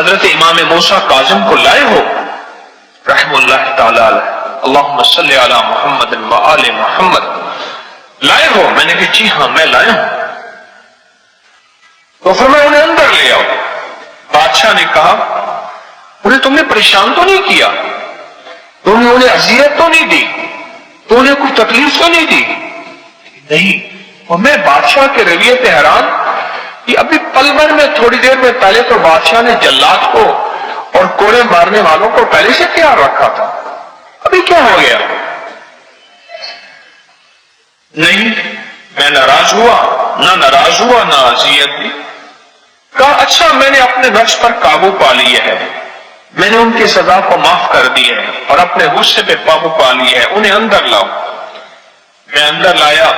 حضرت امام موسیٰ کاظم کو لائے ہو رحم اللہ تعالی علیہ، اللہم صلی علی محمد و آل محمد، لائے ہو؟ میں نے کہا جی ہاں میں لایا ہوں۔ تو فرمایا انہیں اندر لے آؤ۔ بادشاہ نے کہا انہیں تم نے پریشان تو نہیں کیا، تم نے انہیں اذیت تو نہیں دی، تو انہیں کوئی تکلیف تو نہیں دی؟ نہیں۔ اور میں بادشاہ کے رویے پہ حیران کہ ابھی پل بھر میں تھوڑی دیر میں پہلے تو بادشاہ نے جلاد کو اور کوڑے مارنے والوں کو پہلے سے تیار رکھا تھا، ابھی کیا ہو گیا؟ نہیں، میں ناراض ہوا نہ اذیت دی۔ کہا اچھا میں نے اپنے نفس پر قابو پا لیا ہے، میں نے ان کی سزا کو معاف کر دی ہے اور اپنے غصے پہ قابو پا لیا ہے، انہیں اندر لاؤ۔ میں اندر لایا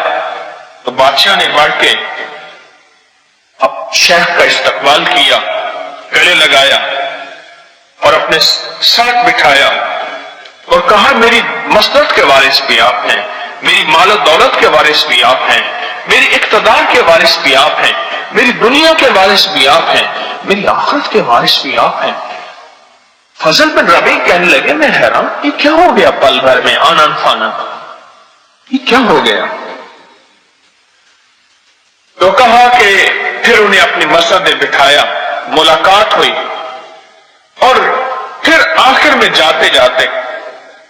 تو بادشاہ نے بڑھ کے اب شیخ کا استقبال کیا، گلے لگایا اور اپنے ساتھ بٹھایا اور کہا میری مسلط کے وارث بھی آپ ہیں، میری مال و دولت کے وارث بھی آپ ہیں، میری اقتدار کے وارث بھی آپ ہیں، میری دنیا کے وارث بھی آپ ہیں، میری آخرت کے وارث بھی آپ ہیں۔ فضل بن ربیع کہنے لگے میں حیران یہ کیا ہو گیا پل بھر میں آنن فانن، یہ کیا ہو گیا؟ تو کہا کہ پھر انہیں اپنی مسجد میں بٹھایا، ملاقات ہوئی اور پھر آخر میں جاتے جاتے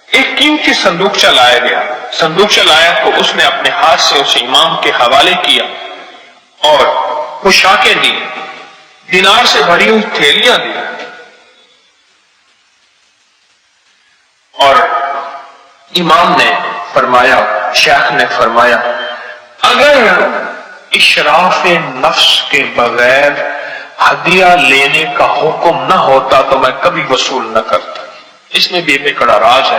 ایک قیمتی صندوقچہ لایا گیا۔ صندوقچہ لایا تو اس نے اپنے ہاتھ سے اسے امام کے حوالے کیا اور پوشاکیں دی، دینار سے بھری ہوئی تھیلیاں دی اور امام نے فرمایا، شیخ نے فرمایا اگر اشراف نفس کے بغیر ہدیہ لینے کا حکم نہ ہوتا تو میں کبھی وصول نہ کرتا۔ اس میں بھی ایک بڑا راز ہے،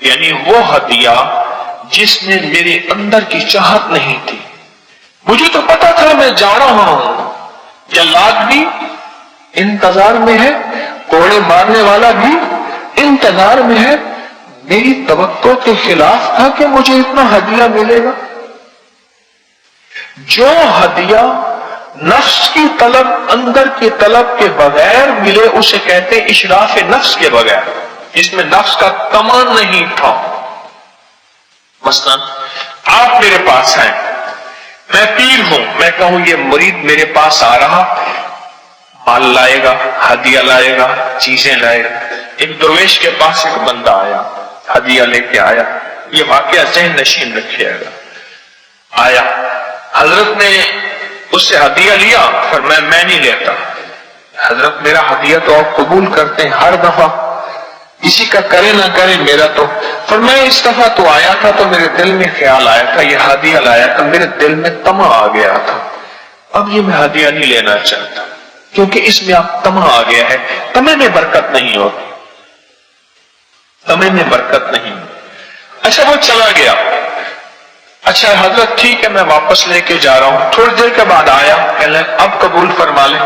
یعنی وہ ہدیہ جس میں میرے اندر کی چاہت نہیں تھی، مجھے تو پتا تھا میں جا رہا ہوں، جلاد بھی انتظار میں ہے، کوڑے مارنے والا بھی انتظار میں ہے، میری توقع کے خلاف تھا کہ مجھے اتنا ہدیہ ملے گا۔ جو ہدیہ نفس کی طلب، اندر کی طلب کے بغیر ملے اسے کہتے اشراف نفس کے بغیر، اس میں نفس کا تمام نہیں تھا۔ مثلا آپ میرے پاس ہیں، میں پیر ہوں، میں کہوں یہ مرید میرے پاس آ رہا، مال لائے گا، ہدیہ لائے گا، چیزیں لائے گا۔ ایک درویش کے پاس ایک بندہ آیا، ہدیہ لے کے آیا، یہ واقعہ ذہن نشین رکھیے گا۔ آیا، حضرت نے اس سے ہدیہ لیا، فرمایا میں نہیں لیتا، حضرت میرا ہدیہ تو آپ قبول کرتے ہیں ہر دفعہ، کسی کا کرے نہ کرے میرا تو۔ فرمایا اس دفعہ تو آیا تھا تو میرے دل میں خیال آیا تھا، یہ ہدیہ لایا تھا، میرے دل میں طمع آ گیا تھا، اب یہ میں ہدیہ نہیں لینا چاہتا کیونکہ اس میں اب طمع آ گیا ہے، طمع میں برکت نہیں ہوتی، طمع میں برکت نہیں۔ اچھا وہ چلا گیا، اچھا حضرت ٹھیک ہے میں واپس لے کے جا رہا ہوں۔ تھوڑی دیر کے بعد آیا، کہنے اب قبول فرما لیں۔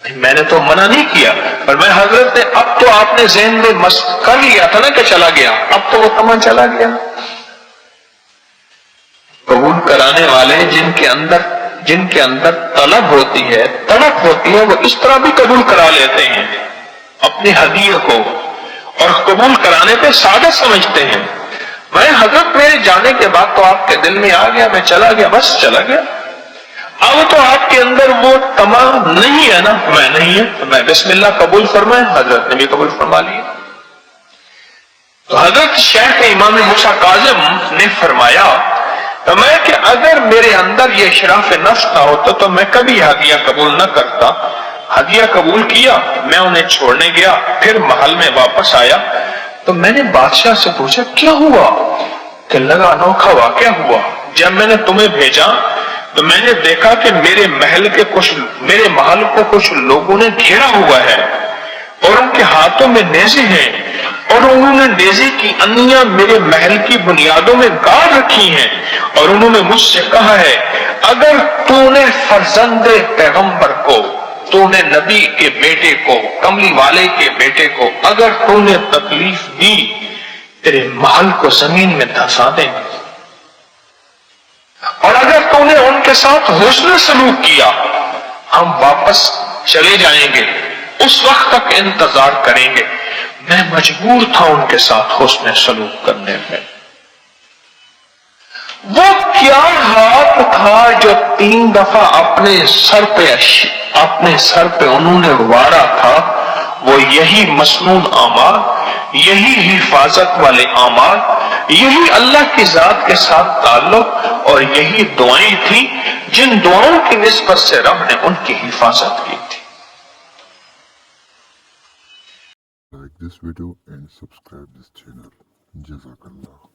میں نے تو منع نہیں کیا، پر میں حضرت نے اب تو آپ نے ذہن میں کر لیا تھا نا کہ چلا گیا، اب تو وہ تمام چلا گیا۔ قبول کرانے والے جن کے اندر طلب ہوتی ہے، تڑپ ہوتی ہے، وہ اس طرح بھی قبول کرا لیتے ہیں اپنی ہدیہ کو اور قبول کرانے پہ سادہ سمجھتے ہیں۔ میں حضرت میرے جانے کے بعد تو آپ کے دل میں آ گیا، میں چلا گیا، بس چلا گیا، اب تو آپ کے اندر وہ طمع نہیں ہے نا، میں نہیں ہے تو میں بسم اللہ قبول فرمائے، حضرت نے بھی قبول فرما لیا۔ تو حضرت شیخ امام موسیٰ کاظم نے فرمایا کہ اگر میرے اندر یہ اشراف نفس نہ ہوتا تو میں کبھی ہدیہ قبول نہ کرتا۔ ہدیہ قبول کیا، میں انہیں چھوڑنے گیا، پھر محل میں واپس آیا تو میں نے بادشاہ سے پوچھا کیا ہوا؟ کہ لگا انوکھا واقعہ ہوا، جب میں نے تمہیں بھیجا تو میں نے دیکھا کہ میرے محل کو کچھ لوگوں نے گھیرا ہوا ہے اور ان کے ہاتھوں میں نیزے ہیں اور انہوں نے نیزے کی انیاں میرے محل کی بنیادوں میں گاڑ رکھی ہیں اور انہوں نے مجھ سے کہا ہے اگر تو نے فرزند پیغمبر کو، تو نے نبی کے بیٹے کو، کملی والے کے بیٹے کو اگر تو نے تکلیف دی تیرے محل کو زمین میں دھسا دیں گے، اور اگر تو نے ان کے ساتھ حسن سلوک کیا ہم واپس چلے جائیں گے، اس وقت تک انتظار کریں گے۔ میں مجبور تھا ان کے ساتھ حسن سلوک کرنے میں۔ وہ کیا ہاتھ تھا جو 3 دفعہ اپنے سر پہ انہوں نے وارا تھا، وہ یہی مسنون اعمال، یہی حفاظت والے اعمال، یہی اللہ کی ذات کے ساتھ تعلق اور یہی دعائیں تھیں جن دعاؤں کی نسبت سے رب نے ان کی حفاظت کی تھی۔ Like this video and subscribe this channel. Jazakallah.